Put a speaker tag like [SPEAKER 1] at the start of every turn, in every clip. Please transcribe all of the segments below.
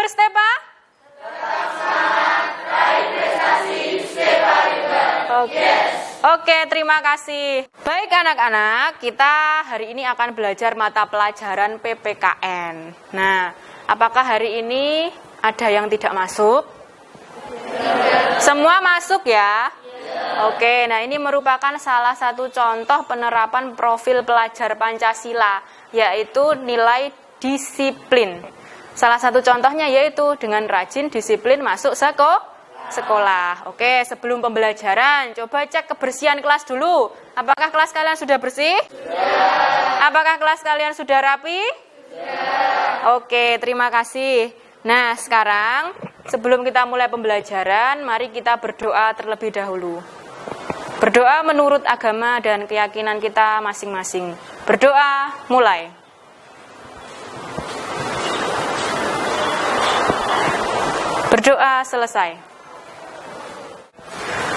[SPEAKER 1] Sebagai Stepa? Oke, terima kasih. Baik anak-anak, kita hari ini akan belajar mata pelajaran PPKN. Nah, apakah hari ini ada yang tidak masuk? Semua masuk ya? Oke, nah ini merupakan salah satu contoh penerapan profil pelajar Pancasila, yaitu nilai disiplin. Salah satu contohnya yaitu dengan rajin disiplin masuk sekolah. Oke, sebelum pembelajaran, coba cek kebersihan kelas dulu. Apakah kelas kalian sudah bersih? Apakah kelas kalian sudah rapi? Oke, terima kasih. Nah, sekarang sebelum kita mulai pembelajaran, mari kita berdoa terlebih dahulu. Berdoa menurut agama dan keyakinan kita masing-masing. Berdoa, mulai. Berdoa selesai.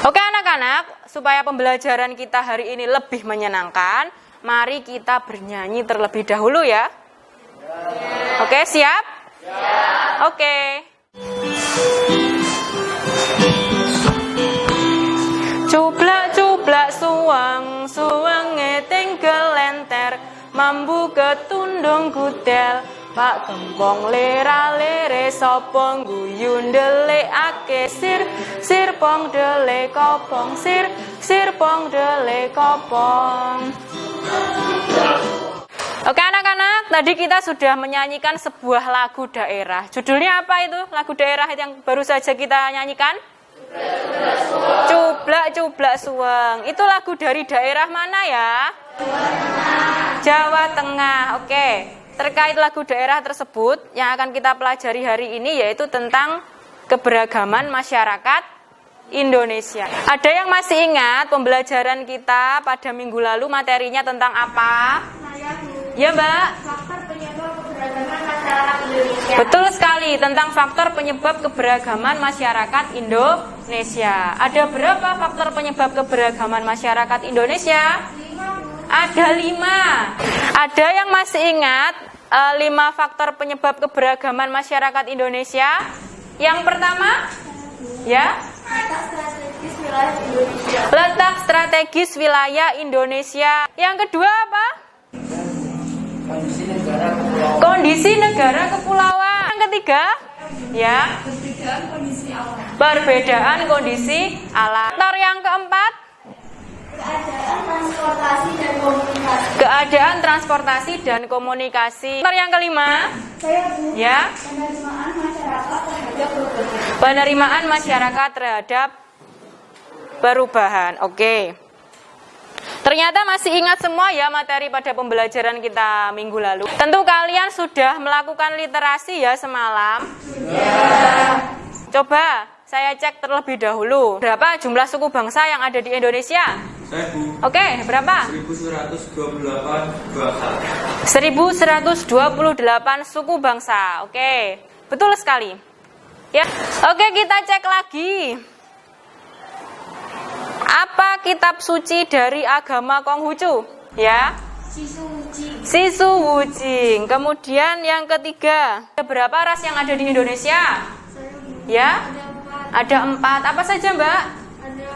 [SPEAKER 1] Oke anak-anak, supaya pembelajaran kita hari ini lebih menyenangkan, mari kita bernyanyi terlebih dahulu ya. Oke, siap? Oke. Cublak-cublak suwang, suwange tinggal lenter, mambu ketundung gudel, Pak Gembong lera-lere sopong guyu ndelikake sir pong dele kopong sir pong dele kopong. Oke anak-anak, tadi kita sudah menyanyikan sebuah lagu daerah. Judulnya apa itu? Lagu daerah yang baru saja kita nyanyikan? Cublak-cublak suweng. Itu lagu dari daerah mana ya? Jawa Tengah. Oke. Terkait lagu daerah tersebut, yang akan kita pelajari hari ini yaitu tentang keberagaman masyarakat Indonesia. Ada yang masih ingat pembelajaran kita pada minggu lalu materinya tentang apa? Ya Mbak?
[SPEAKER 2] Faktor penyebab keberagaman masyarakat Indonesia.
[SPEAKER 1] Betul sekali, tentang faktor penyebab keberagaman masyarakat Indonesia. Ada berapa faktor penyebab keberagaman masyarakat Indonesia? Ada 5. Ada yang masih ingat 5 faktor penyebab keberagaman masyarakat Indonesia? Yang pertama, ya? Letak strategis wilayah Indonesia. Yang kedua apa? Kondisi negara kepulauan. Yang ketiga, ya? Perbedaan kondisi alam. Faktor yang keempat? Keadaan transportasi dan komunikasi. Yang kelima, ya, penerimaan masyarakat terhadap perubahan. Oke. Ternyata masih ingat semua ya materi pada pembelajaran kita minggu lalu. Tentu kalian sudah melakukan literasi ya semalam. Coba saya cek terlebih dahulu. Berapa jumlah suku bangsa yang ada di Indonesia? Oke, berapa? 1128 suku bangsa. Oke, betul sekali. Ya. Oke, kita cek lagi. Apa kitab suci dari agama Konghucu? Ya. Sisu Wujing. Kemudian yang ketiga, ada berapa ras yang ada di Indonesia? Ya. Ada 4. Apa saja, Mbak?
[SPEAKER 2] Ada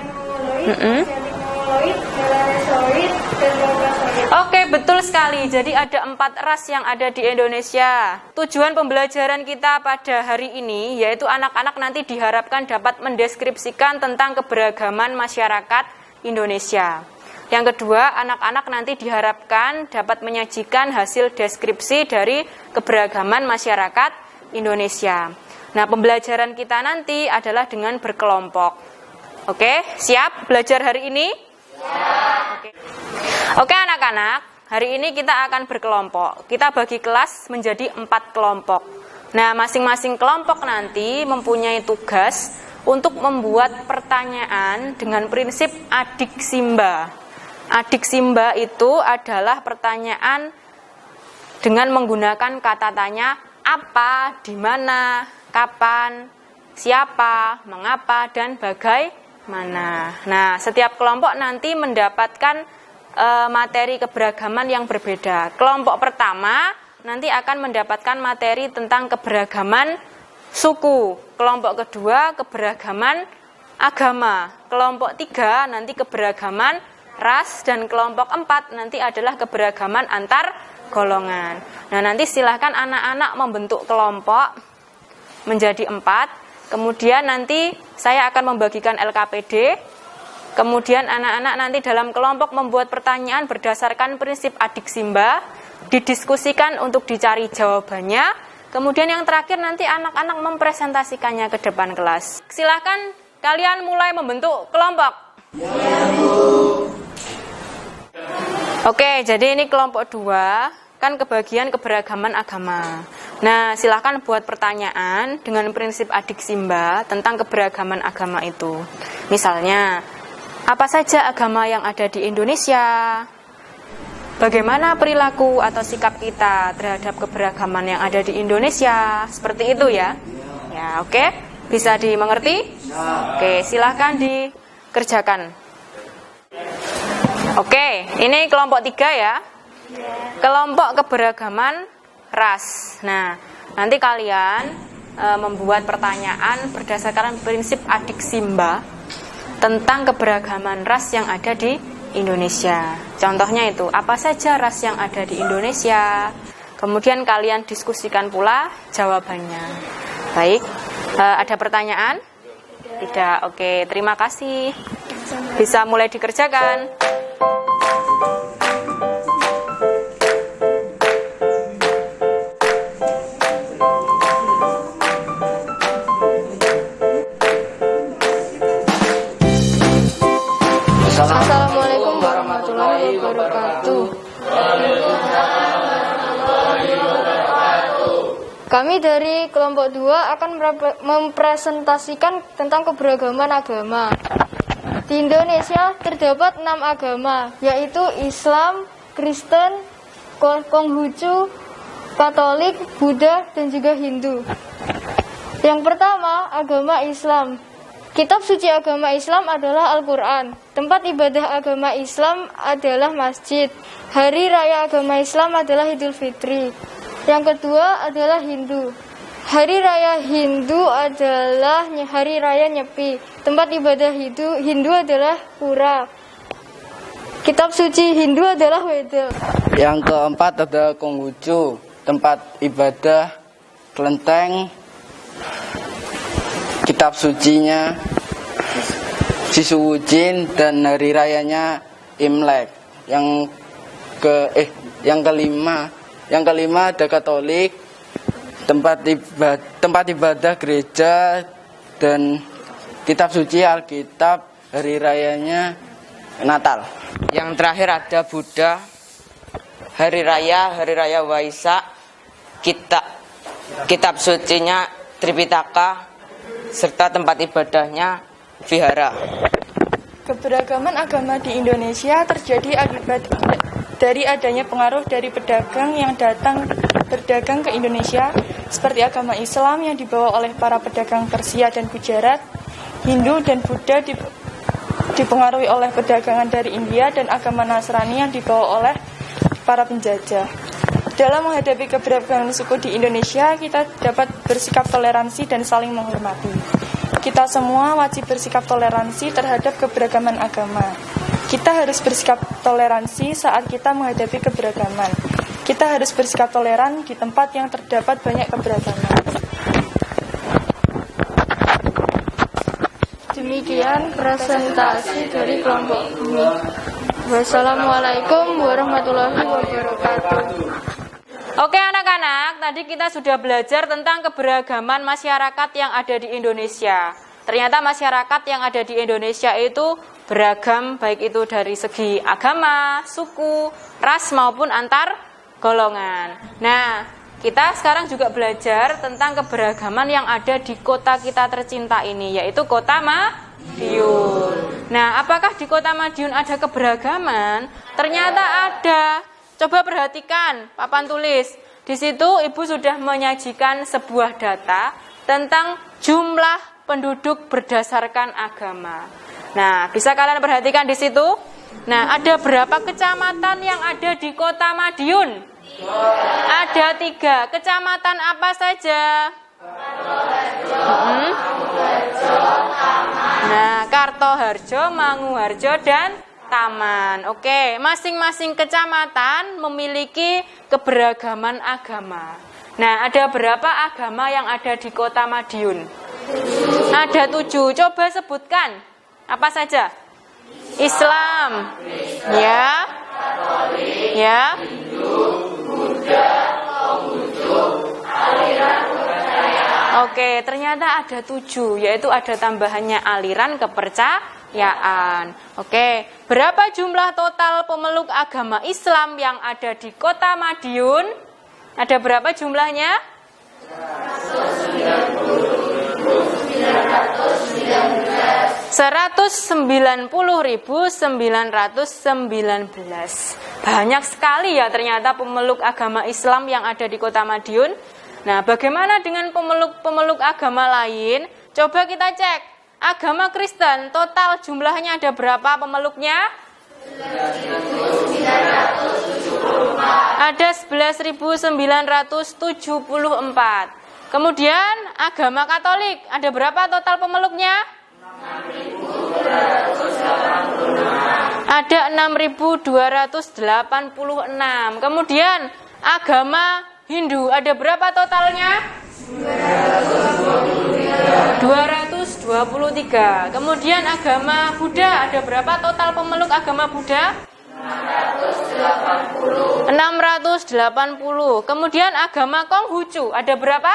[SPEAKER 2] Melayu-Mongoloid, Melanesoid, dan Caucasoid.
[SPEAKER 1] Oke, betul sekali. Jadi ada 4 ras yang ada di Indonesia. Tujuan pembelajaran kita pada hari ini yaitu anak-anak nanti diharapkan dapat mendeskripsikan tentang keberagaman masyarakat Indonesia. Yang kedua, anak-anak nanti diharapkan dapat menyajikan hasil deskripsi dari keberagaman masyarakat Indonesia. Nah, pembelajaran kita nanti adalah dengan berkelompok. Oke, siap belajar hari ini? Oke anak-anak, hari ini kita akan berkelompok. Kita bagi kelas menjadi 4 kelompok. Nah, masing-masing kelompok nanti mempunyai tugas untuk membuat pertanyaan dengan prinsip adik simba. Adik simba itu adalah pertanyaan dengan menggunakan kata tanya apa, di mana, kapan, siapa, mengapa, dan bagaimana. Nah, setiap kelompok nanti mendapatkan materi keberagaman yang berbeda. Kelompok pertama nanti akan mendapatkan materi tentang keberagaman suku. Kelompok kedua keberagaman agama. Kelompok 3 nanti keberagaman ras, dan kelompok 4 nanti adalah keberagaman antar golongan. Nah, nanti silahkan anak-anak membentuk kelompok menjadi 4. Kemudian nanti saya akan membagikan LKPD. Kemudian anak-anak nanti dalam kelompok membuat pertanyaan berdasarkan prinsip adik simba, didiskusikan untuk dicari jawabannya. Kemudian yang terakhir nanti anak-anak mempresentasikannya ke depan kelas. Silahkan kalian mulai membentuk kelompok. Ya, Bu. Oke, jadi ini kelompok 2, kan kebagian keberagaman agama. Nah, silahkan buat pertanyaan dengan prinsip adik simba tentang keberagaman agama itu. Misalnya, apa saja agama yang ada di Indonesia? Bagaimana perilaku atau sikap kita terhadap keberagaman yang ada di Indonesia? Seperti itu ya. Ya, oke. Bisa dimengerti? Oke, silahkan dikerjakan. Oke, ini kelompok 3 ya. Kelompok keberagaman ras. Nah, nanti kalian membuat pertanyaan berdasarkan prinsip adik simba tentang keberagaman ras yang ada di Indonesia. Contohnya itu, apa saja ras yang ada di Indonesia? Kemudian kalian diskusikan pula jawabannya. Baik, ada pertanyaan? Tidak, oke, terima kasih. Bisa mulai dikerjakan.
[SPEAKER 3] Assalamualaikum warahmatullahi wabarakatuh. Kami dari kelompok 2 akan mempresentasikan tentang keberagaman agama. Di Indonesia terdapat 6 agama, yaitu Islam, Kristen, Konghucu, Katolik, Buddha, dan juga Hindu. Yang pertama, agama Islam. Kitab suci agama Islam adalah Al-Quran. Tempat ibadah agama Islam adalah masjid. Hari raya agama Islam adalah Idul Fitri. Yang kedua adalah Hindu. Hari raya Hindu adalah hari raya Nyepi. Tempat ibadah Hindu adalah Pura. Kitab suci Hindu adalah Weda.
[SPEAKER 4] Yang keempat ada Konghucu. Tempat ibadah kelenteng. Kitab sucinya Sisuwujin, dan hari rayanya Imlek. Yang kelima ada Katolik, tempat ibadah gereja, dan kitab suci Alkitab, hari rayanya Natal.
[SPEAKER 5] Yang terakhir ada Buddha, hari raya Waisak, kitab sucinya Tripitaka, serta tempat ibadahnya vihara.
[SPEAKER 6] Keberagaman agama di Indonesia terjadi akibat dari adanya pengaruh dari pedagang yang datang berdagang ke Indonesia, seperti agama Islam yang dibawa oleh para pedagang Persia dan Gujarat, Hindu dan Buddha dipengaruhi oleh perdagangan dari India, dan agama Nasrani yang dibawa oleh para penjajah. Dalam menghadapi keberagaman suku di Indonesia, kita dapat bersikap toleransi dan saling menghormati. Kita semua wajib bersikap toleransi terhadap keberagaman agama. Kita harus bersikap toleransi saat kita menghadapi keberagaman. Kita harus bersikap toleran di tempat yang terdapat banyak keberagaman.
[SPEAKER 3] Demikian presentasi dari kelompok kami. Wassalamualaikum warahmatullahi wabarakatuh.
[SPEAKER 1] Oke anak-anak, tadi kita sudah belajar tentang keberagaman masyarakat yang ada di Indonesia. Ternyata masyarakat yang ada di Indonesia itu beragam, baik itu dari segi agama, suku, ras maupun antar golongan. Nah, kita sekarang juga belajar tentang keberagaman yang ada di kota kita tercinta ini, yaitu kota Madiun. Nah, apakah di kota Madiun ada keberagaman? Ternyata ada. Coba perhatikan papan tulis. Di situ Ibu sudah menyajikan sebuah data tentang jumlah penduduk berdasarkan agama. Nah, bisa kalian perhatikan di situ? Nah, ada berapa kecamatan yang ada di kota Madiun? Ada 3. Kecamatan apa saja? Nah, Kartoharjo, Manguharjo, dan Taman. Oke, masing-masing kecamatan memiliki keberagaman agama. Nah, ada berapa agama yang ada di Kota Madiun? Ada 7. Coba sebutkan. Apa saja? Islam, ya, ya, Oke, ternyata ada 7, yaitu ada tambahannya aliran kepercayaan. Oke, berapa jumlah total pemeluk agama Islam yang ada di Kota Madiun? Ada berapa jumlahnya? 190.919. Banyak sekali ya ternyata pemeluk agama Islam yang ada di Kota Madiun. Nah, bagaimana dengan pemeluk agama lain? Coba kita cek. Agama Kristen, total jumlahnya ada berapa pemeluknya? 11.974. Ada 11.974. Kemudian agama Katolik, ada berapa total pemeluknya? 6.286. Ada 6.286. Kemudian agama Hindu, ada berapa totalnya? 223. Kemudian agama Buddha, ada berapa total pemeluk agama Buddha? 680. Kemudian agama Konghucu, ada berapa?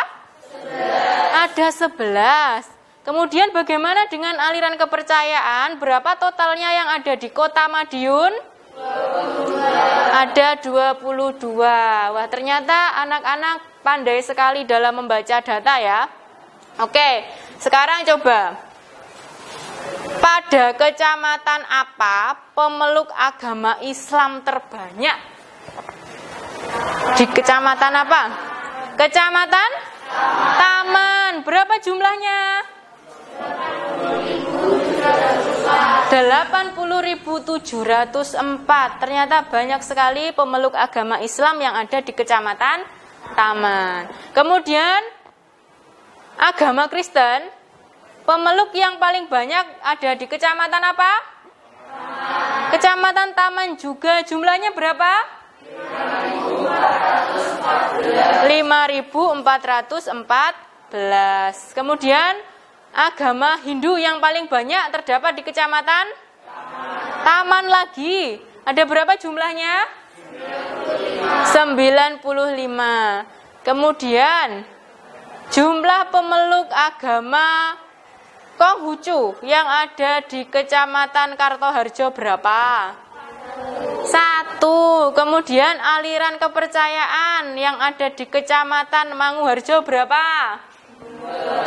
[SPEAKER 1] 11. Ada 11. Kemudian bagaimana dengan aliran kepercayaan? Berapa totalnya yang ada di Kota Madiun? 22. Ada 22. Wah, ternyata anak-anak pandai sekali dalam membaca data ya. Oke, sekarang coba. Pada kecamatan apa pemeluk agama Islam terbanyak? Di kecamatan apa? Kecamatan Taman. Berapa jumlahnya? 80.704. Ternyata banyak sekali pemeluk agama Islam yang ada di kecamatan Taman. Kemudian agama Kristen, pemeluk yang paling banyak ada di kecamatan apa? Kecamatan Taman juga. Jumlahnya berapa? 5.414. Kemudian agama Hindu yang paling banyak terdapat di kecamatan Taman lagi. Ada berapa jumlahnya? 95. Kemudian jumlah pemeluk agama Konghucu yang ada di kecamatan Kartoharjo berapa? 1. Kemudian aliran kepercayaan yang ada di kecamatan Manguharjo berapa?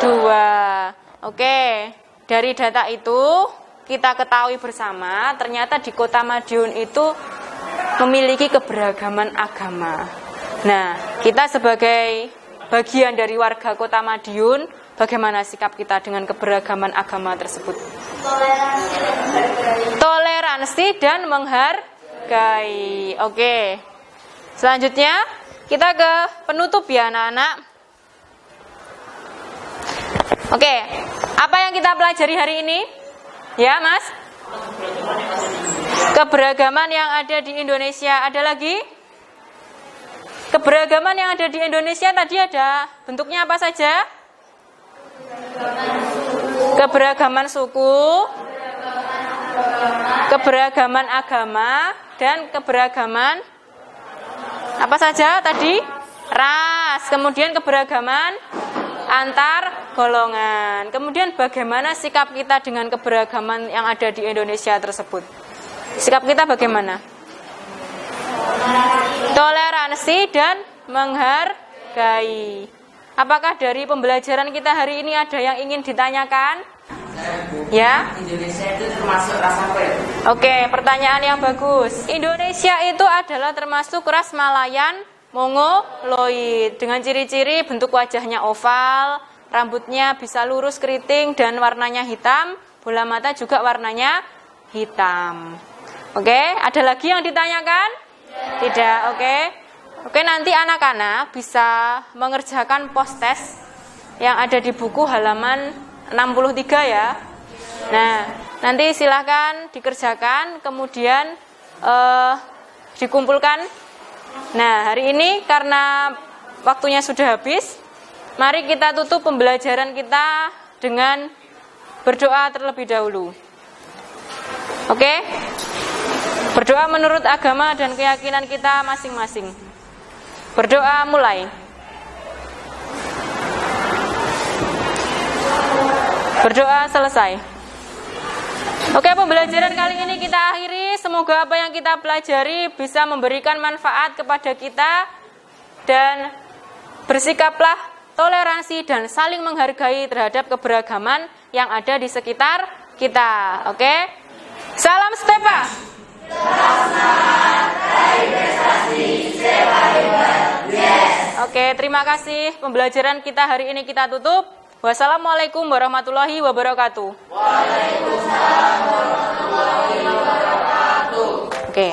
[SPEAKER 1] 2. Oke, dari data itu kita ketahui bersama ternyata di Kota Madiun itu memiliki keberagaman agama. Nah, kita sebagai bagian dari warga Kota Madiun, bagaimana sikap kita dengan keberagaman agama tersebut? Toleransi dan menghargai. Oke. Selanjutnya kita ke penutup ya anak-anak. Oke, apa yang kita pelajari hari ini? Ya, Mas? Keberagaman yang ada di Indonesia. Ada lagi? Keberagaman yang ada di Indonesia tadi ada bentuknya apa saja? Keberagaman suku, keberagaman agama, dan keberagaman apa saja tadi? Ras. Kemudian keberagaman antar golongan. Kemudian bagaimana sikap kita dengan keberagaman yang ada di Indonesia tersebut? Sikap kita bagaimana? Toleransi dan menghargai. Apakah dari pembelajaran kita hari ini ada yang ingin ditanyakan? Ya?
[SPEAKER 5] Indonesia itu termasuk ras apa ya?
[SPEAKER 1] Oke, pertanyaan yang bagus. Indonesia itu adalah termasuk ras Malayan Mongoloid dengan ciri-ciri bentuk wajahnya oval, rambutnya bisa lurus keriting dan warnanya hitam, bola mata juga warnanya hitam. Oke, ada lagi yang ditanyakan? Tidak, oke. Oke, nanti anak-anak bisa mengerjakan post-test yang ada di buku halaman 63 ya. Nah, nanti silahkan dikerjakan, kemudian dikumpulkan. Nah, hari ini karena waktunya sudah habis, mari kita tutup pembelajaran kita dengan berdoa terlebih dahulu. Oke? Berdoa menurut agama dan keyakinan kita masing-masing. Berdoa mulai. Berdoa selesai. Oke, pembelajaran kali ini kita akhiri. Semoga apa yang kita pelajari bisa memberikan manfaat kepada kita. Dan bersikaplah toleransi dan saling menghargai terhadap keberagaman yang ada di sekitar kita. Oke? Salam Stepa. Oke, terima kasih. Pembelajaran kita hari ini kita tutup. Wassalamualaikum warahmatullahi wabarakatuh. Waalaikumsalam warahmatullahi wabarakatuh. Oke.